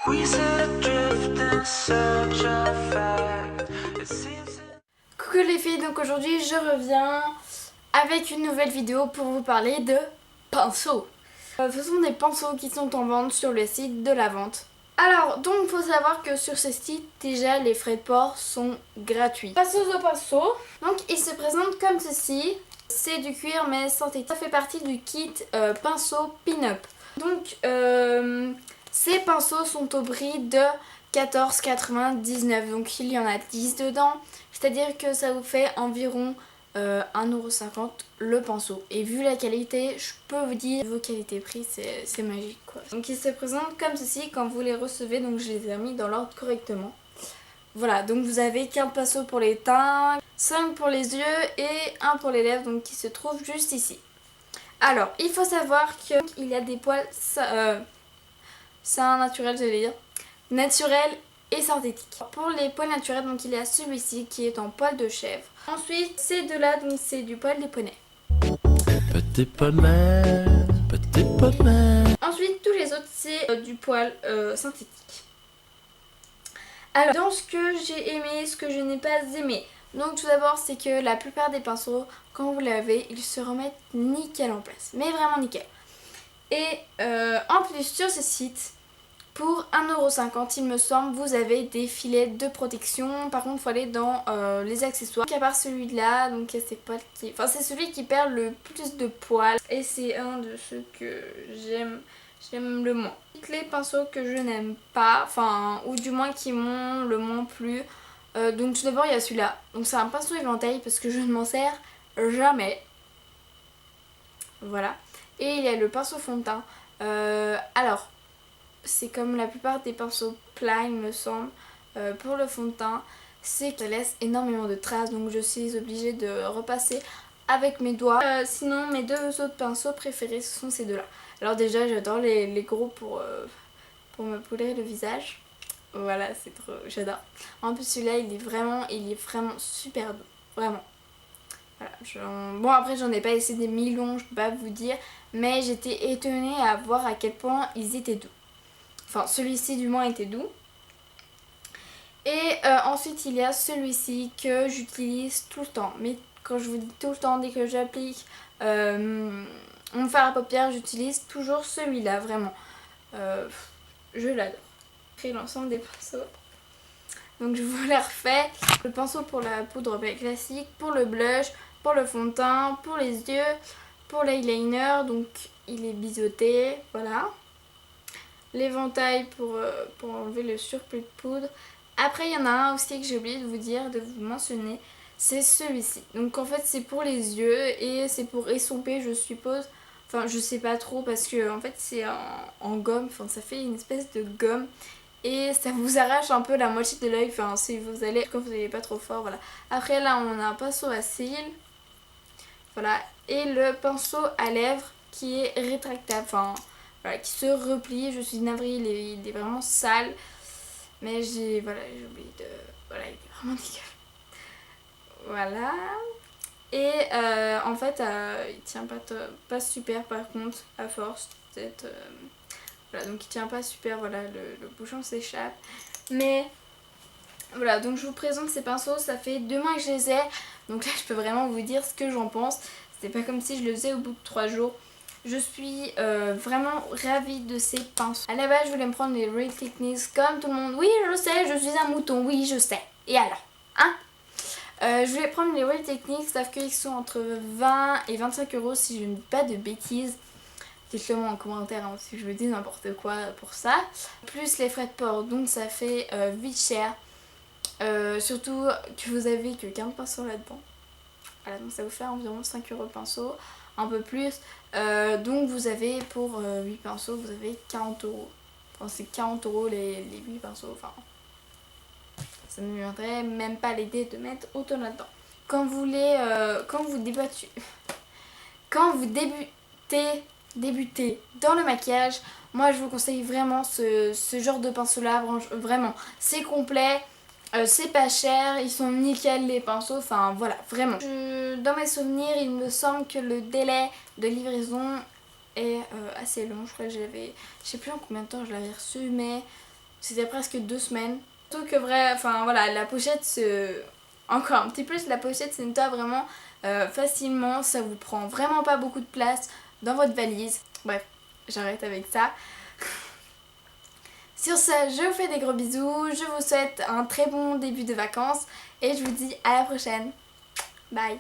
Coucou les filles, donc aujourd'hui je reviens avec une nouvelle vidéo pour vous parler de pinceaux. Ce sont des pinceaux qui sont en vente sur le site de la vente. Alors, donc il faut savoir que sur ce site, déjà les frais de port sont gratuits. Passons au pinceau. Donc il se présente comme ceci. C'est du cuir mais synthétique. Ça fait partie du kit pinceau pin-up. Donc ces pinceaux sont au prix de 14,99 €. Donc il y en a 10 dedans. C'est-à-dire que ça vous fait environ 1,50 € le pinceau. Et vu la qualité, je peux vous dire, vos qualité-prix, c'est magique quoi. Donc ils se présentent comme ceci quand vous les recevez. Donc je les ai mis dans l'ordre correctement. Voilà, donc vous avez 15 pinceaux pour les teints, 5 pour les yeux et 1 pour les lèvres, donc qui se trouve juste ici. Alors, il faut savoir qu'il y a des poils naturels, j'allais dire, naturels et synthétiques. Pour les poils naturels, donc il y a celui-ci qui est en poil de chèvre. Ensuite, ces deux-là, donc c'est du poil de poney. Petit poney, petit poney. Ensuite, tous les autres, c'est du poil synthétique. Alors, dans ce que j'ai aimé, ce que je n'ai pas aimé. Donc tout d'abord, c'est que la plupart des pinceaux, quand vous lavez, ils se remettent nickel en place. Mais vraiment nickel. Et en plus, sur ce site, pour 1,50 € il me semble, vous avez des filets de protection. Par contre, il faut aller dans les accessoires. Donc à part celui-là, donc il y a ces poils qui... Enfin, c'est celui qui perd le plus de poils. Et c'est un de ceux que j'aime le moins. Les pinceaux que je n'aime pas, enfin, ou du moins qui m'ont le moins plu. Donc tout d'abord, il y a celui-là. Donc c'est un pinceau éventail parce que je ne m'en sers jamais. Voilà. Et il y a le pinceau fond de teint. Alors, c'est comme la plupart des pinceaux plats, il me semble, pour le fond de teint, c'est que ça laisse énormément de traces, donc je suis obligée de repasser avec mes doigts. Sinon, mes deux autres pinceaux préférés, ce sont ces deux-là. Alors déjà, j'adore les gros pour me poudrer le visage. Voilà, c'est trop, j'adore. En plus, celui-là, il est vraiment super doux, vraiment. Voilà, bon après j'en ai pas essayé des millions, je peux pas vous dire, mais j'étais étonnée à voir à quel point ils étaient doux. Enfin celui-ci du moins était doux. Et ensuite il y a celui-ci que j'utilise tout le temps. Mais quand je vous dis tout le temps, dès que j'applique mon fard à paupières, j'utilise toujours celui-là, vraiment. Je l'adore. J'ai l'ensemble des pinceaux. Donc je vous les refais. Le pinceau pour la poudre classique, pour le blush, pour le fond de teint, pour les yeux, pour l'eyeliner. Donc il est biseauté, voilà. L'éventail pour enlever le surplus de poudre. Après il y en a un aussi que j'ai oublié de vous dire, de vous mentionner. C'est celui-ci. Donc en fait c'est pour les yeux et c'est pour estomper je suppose. Enfin je sais pas trop parce que en fait c'est en gomme. Enfin ça fait une espèce de gomme. Et ça vous arrache un peu la moitié de l'œil, enfin si vous allez, quand vous n'allez pas trop fort, voilà. Après là on a un pinceau à cils, voilà, et le pinceau à lèvres qui est rétractable, enfin voilà, qui se replie. Je suis navrée, il est vraiment sale, mais j'ai oublié de, voilà, il est vraiment nickel. Voilà. Et en fait il tient pas super par contre, à force, peut-être... Voilà, donc il tient pas super, voilà, le bouchon s'échappe. Mais voilà, donc je vous présente ces pinceaux, ça fait 2 mois que je les ai. Donc là je peux vraiment vous dire ce que j'en pense. C'est pas comme si je le faisais au bout de 3 jours. Je suis vraiment ravie de ces pinceaux. À la base je voulais me prendre les Real Techniques comme tout le monde. Oui je sais, je suis un mouton, oui je sais. Et alors, hein? Je voulais prendre les Real Techniques, sauf qu'ils sont entre 20 et 25 € si je ne dis pas de bêtises. Dites-le moi en commentaire hein, si je vous dis n'importe quoi pour ça. Plus les frais de port, donc ça fait vite cher. Surtout que vous avez que 15 pinceaux là-dedans. Voilà, donc ça vous fait environ 5 € le pinceau, un peu plus. Donc vous avez pour 8 pinceaux, vous avez 40 €. Enfin c'est 40 € les 8 pinceaux, enfin ça ne me viendrait même pas l'idée de mettre autant là-dedans. Quand vous débutez dans le maquillage, moi je vous conseille vraiment ce genre de pinceau là, vraiment c'est complet, c'est pas cher, ils sont nickel les pinceaux, enfin voilà vraiment. Dans mes souvenirs il me semble que le délai de livraison est assez long, je crois que je sais plus en combien de temps je l'avais reçu mais c'était presque 2 semaines. Surtout que enfin voilà, la pochette encore un petit plus, la pochette se nettoie vraiment facilement, ça vous prend vraiment pas beaucoup de place dans votre valise. Bref, j'arrête avec ça. Sur ce, je vous fais des gros bisous, je vous souhaite un très bon début de vacances et je vous dis à la prochaine. Bye.